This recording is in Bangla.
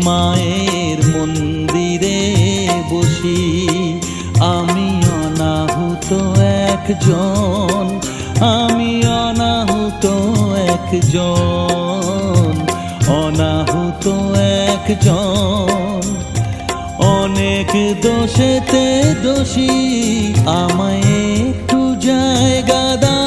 মায়ের মন্দিরে বসি। আমি অনাহুত একজন, আমি অনাহুত একজন, অনাহুত একজন। অনেক দোষেতে দোষী, আমায় একটু জায়গা দাও।